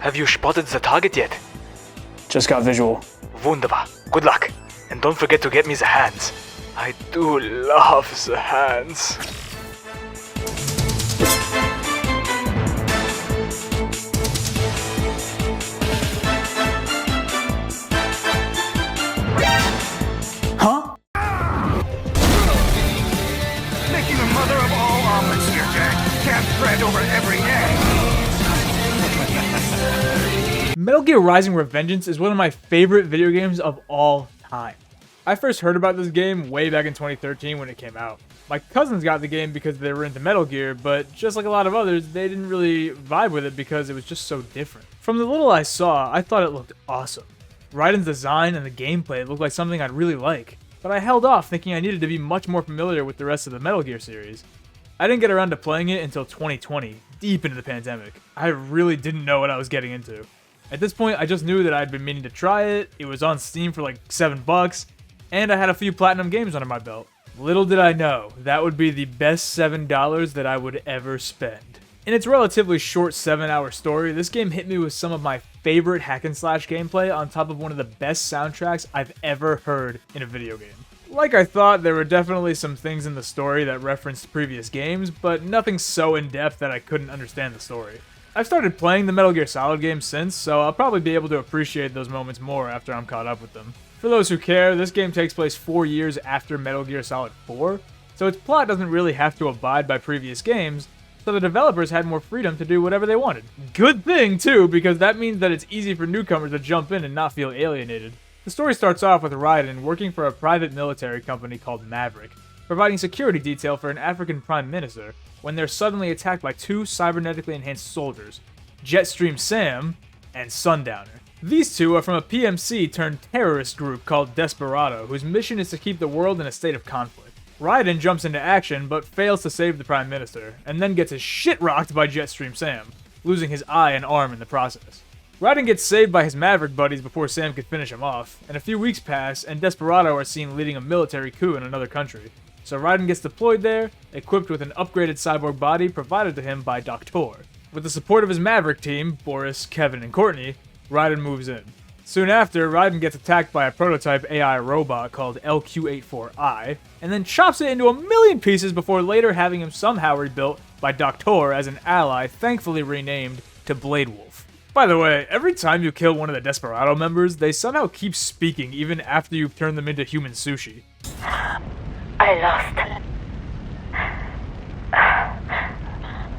Have you spotted the target yet? Just got visual. Wunderbar. Good luck. And don't forget to get me the hands. I do love the hands. Huh? Making the mother of all omelets here, Jack. Can't spread over every egg. Metal Gear Rising: Revengeance is one of my favorite video games of all time. I first heard about this game way back in 2013 when it came out. My cousins got the game because they were into Metal Gear, but just like a lot of others, they didn't really vibe with it because it was just so different. From the little I saw, I thought it looked awesome. Raiden's design and the gameplay looked like something I'd really like, but I held off thinking I needed to be much more familiar with the rest of the Metal Gear series. I didn't get around to playing it until 2020, deep into the pandemic. I really didn't know what I was getting into. At this point, I just knew that I'd been meaning to try it, it was on Steam for like $7, and I had a few platinum games under my belt. Little did I know, that would be the best $7 that I would ever spend. In its relatively short 7-hour story, this game hit me with some of my favorite hack and slash gameplay on top of one of the best soundtracks I've ever heard in a video game. Like I thought, there were definitely some things in the story that referenced previous games, but nothing so in-depth that I couldn't understand the story. I've started playing the Metal Gear Solid games since, so I'll probably be able to appreciate those moments more after I'm caught up with them. For those who care, this game takes place 4 years after Metal Gear Solid 4, so its plot doesn't really have to abide by previous games, so the developers had more freedom to do whatever they wanted. Good thing, too, because that means that it's easy for newcomers to jump in and not feel alienated. The story starts off with Raiden working for a private military company called Maverick, providing security detail for an African prime minister, when they're suddenly attacked by 2 cybernetically enhanced soldiers, Jetstream Sam and Sundowner. These two are from a PMC turned terrorist group called Desperado, whose mission is to keep the world in a state of conflict. Raiden jumps into action, but fails to save the Prime Minister, and then gets his shit rocked by Jetstream Sam, losing his eye and arm in the process. Raiden gets saved by his Maverick buddies before Sam can finish him off, and a few weeks pass, and Desperado are seen leading a military coup in another country. So Raiden gets deployed there, equipped with an upgraded cyborg body provided to him by Doctor. With the support of his Maverick team, Boris, Kevin, and Courtney, Raiden moves in. Soon after, Raiden gets attacked by a prototype AI robot called LQ-84I, and then chops it into a million pieces before later having him somehow rebuilt by Doctor as an ally, thankfully renamed to Blade Wolf. By the way, every time you kill one of the Desperado members, they somehow keep speaking even after you've turned them into human sushi. I lost.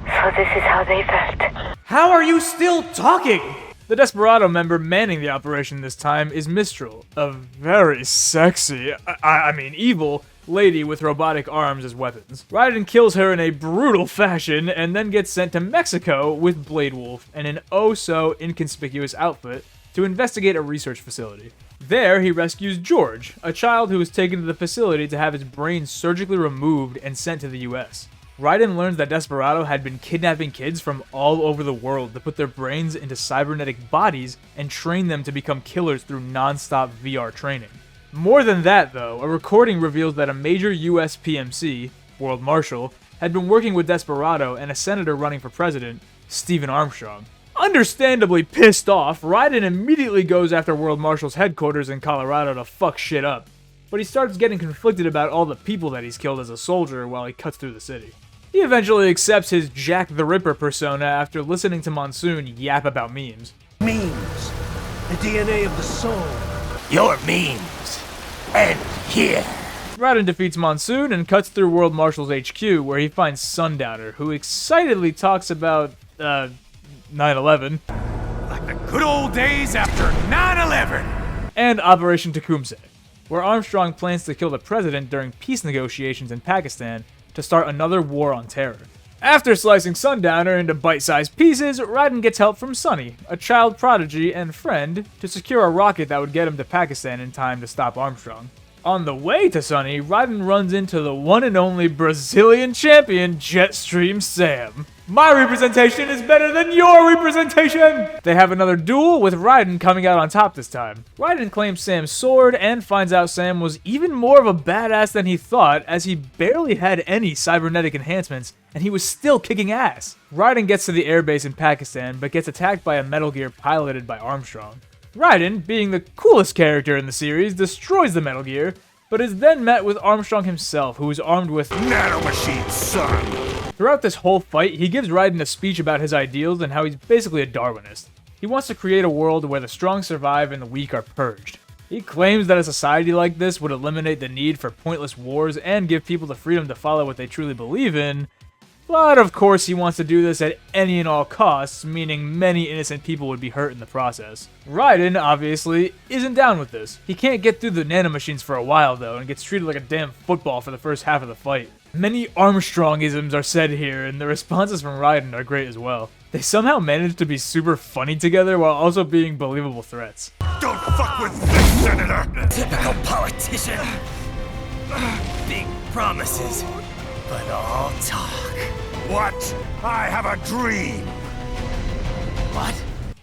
So this is how they felt. How are you still talking? The Desperado member manning the operation this time is Mistral, a very sexy, I mean evil, lady with robotic arms as weapons. Raiden kills her in a brutal fashion and then gets sent to Mexico with Blade Wolf and an oh-so-inconspicuous outfit to investigate a research facility. There, he rescues George, a child who was taken to the facility to have his brain surgically removed and sent to the US. Raiden learns that Desperado had been kidnapping kids from all over the world to put their brains into cybernetic bodies and train them to become killers through non-stop VR training. More than that, though, a recording reveals that a major US PMC, World Marshal, had been working with Desperado and a senator running for president, Stephen Armstrong. Understandably pissed off, Raiden immediately goes after World Marshal's headquarters in Colorado to fuck shit up, but he starts getting conflicted about all the people that he's killed as a soldier while he cuts through the city. He eventually accepts his Jack the Ripper persona after listening to Monsoon yap about memes. Memes. The DNA of the soul. Your memes end here. Raiden defeats Monsoon and cuts through World Marshal's HQ, where he finds Sundowner, who excitedly talks about, 9/11. Like the good old days after 9/11. And Operation Tecumseh, where Armstrong plans to kill the president during peace negotiations in Pakistan to start another war on terror. After slicing Sundowner into bite-sized pieces, Raiden gets help from Sonny, a child prodigy and friend, to secure a rocket that would get him to Pakistan in time to stop Armstrong. On the way to Sonny, Raiden runs into the one and only Brazilian champion, Jetstream Sam. My representation is better than your representation! They have another duel with Raiden coming out on top this time. Raiden claims Sam's sword and finds out Sam was even more of a badass than he thought, as he barely had any cybernetic enhancements and he was still kicking ass. Raiden gets to the airbase in Pakistan, but gets attacked by a Metal Gear piloted by Armstrong. Raiden, being the coolest character in the series, destroys the Metal Gear, but is then met with Armstrong himself, who is armed with Nanomachine, son! Throughout this whole fight, he gives Raiden a speech about his ideals and how he's basically a Darwinist. He wants to create a world where the strong survive and the weak are purged. He claims that a society like this would eliminate the need for pointless wars and give people the freedom to follow what they truly believe in, but of course he wants to do this at any and all costs, meaning many innocent people would be hurt in the process. Raiden, obviously, isn't down with this. He can't get through the nanomachines for a while though, and gets treated like a damn football for the first half of the fight. Many Armstrongisms are said here, and the responses from Raiden are great as well. They somehow manage to be super funny together while also being believable threats. Don't fuck with this, Senator! Typical politician. Big promises, but all talk. What? I have a dream! What?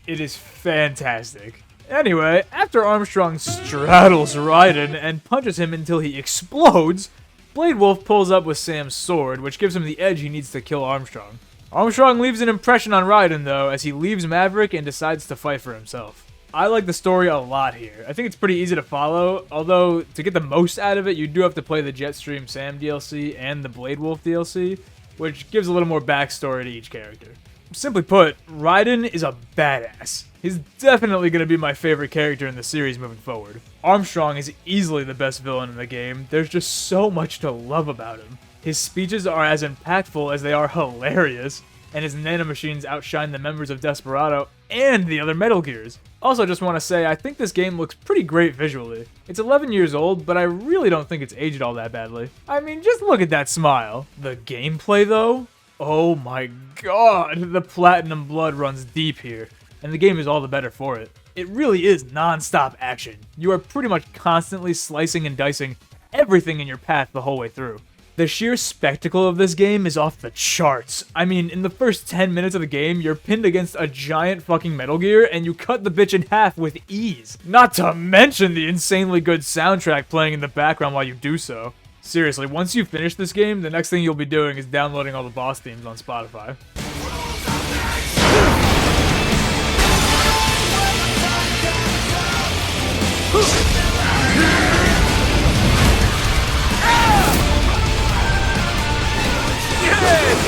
It is fantastic. Anyway, after Armstrong straddles Raiden and punches him until he explodes, Blade Wolf pulls up with Sam's sword, which gives him the edge he needs to kill Armstrong. Armstrong leaves an impression on Raiden though, as he leaves Maverick and decides to fight for himself. I like the story a lot here. I think it's pretty easy to follow, although to get the most out of it, you do have to play the Jetstream Sam DLC and the Blade Wolf DLC, which gives a little more backstory to each character. Simply put, Raiden is a badass. He's definitely going to be my favorite character in the series moving forward. Armstrong is easily the best villain in the game. There's just so much to love about him. His speeches are as impactful as they are hilarious, and his nanomachines outshine the members of Desperado and the other Metal Gears. Also, just want to say, I think this game looks pretty great visually. It's 11 years old, but I really don't think it's aged all that badly. I mean, just look at that smile. The gameplay, though? Oh my god, the Platinum blood runs deep here, and the game is all the better for it. It really is non-stop action. You are pretty much constantly slicing and dicing everything in your path the whole way through. The sheer spectacle of this game is off the charts. I mean, in the first 10 minutes of the game, you're pinned against a giant fucking Metal Gear, and you cut the bitch in half with ease. Not to mention the insanely good soundtrack playing in the background while you do so. Seriously, once you finish this game, the next thing you'll be doing is downloading all the boss themes on Spotify.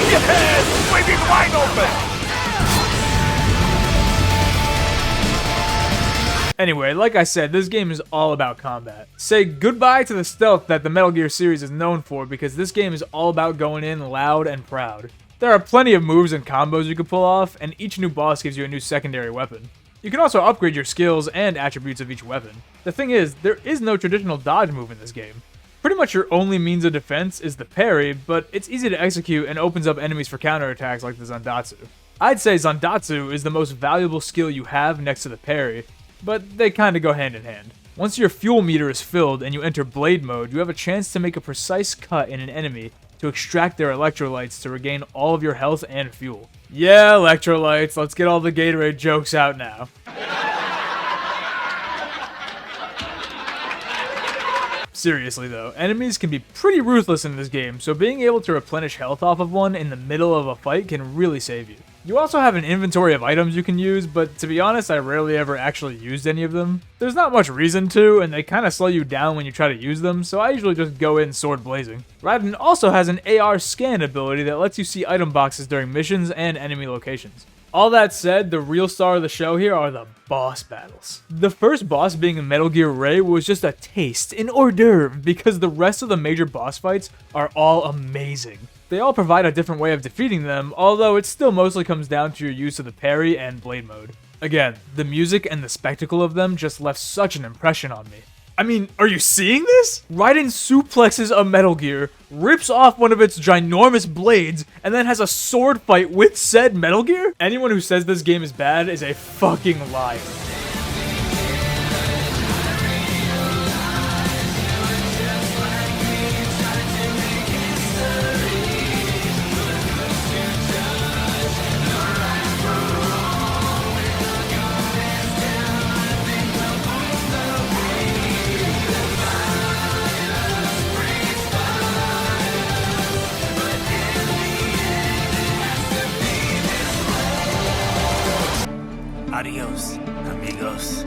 Yes! Waving wide open! Anyway, like I said, this game is all about combat. Say goodbye to the stealth that the Metal Gear series is known for, because this game is all about going in loud and proud. There are plenty of moves and combos you can pull off, and each new boss gives you a new secondary weapon. You can also upgrade your skills and attributes of each weapon. The thing is, there is no traditional dodge move in this game. Pretty much your only means of defense is the parry, but it's easy to execute and opens up enemies for counterattacks like the Zandatsu. I'd say Zandatsu is the most valuable skill you have next to the parry, but they kinda go hand in hand. Once your fuel meter is filled and you enter Blade mode, you have a chance to make a precise cut in an enemy to extract their electrolytes to regain all of your health and fuel. Yeah, electrolytes, let's get all the Gatorade jokes out now. Seriously though, enemies can be pretty ruthless in this game, so being able to replenish health off of one in the middle of a fight can really save you. You also have an inventory of items you can use, but to be honest, I rarely ever actually used any of them. There's not much reason to, and they kinda slow you down when you try to use them, so I usually just go in sword blazing. Raiden also has an AR scan ability that lets you see item boxes during missions and enemy locations. All that said, the real star of the show here are the boss battles. The first boss being in Metal Gear Ray was just a taste, an hors d'oeuvre, because the rest of the major boss fights are all amazing. They all provide a different way of defeating them, although it still mostly comes down to your use of the parry and blade mode. Again, the music and the spectacle of them just left such an impression on me. I mean, are you seeing this? Raiden suplexes a Metal Gear, rips off one of its ginormous blades, and then has a sword fight with said Metal Gear? Anyone who says this game is bad is a fucking liar. Adios, amigos.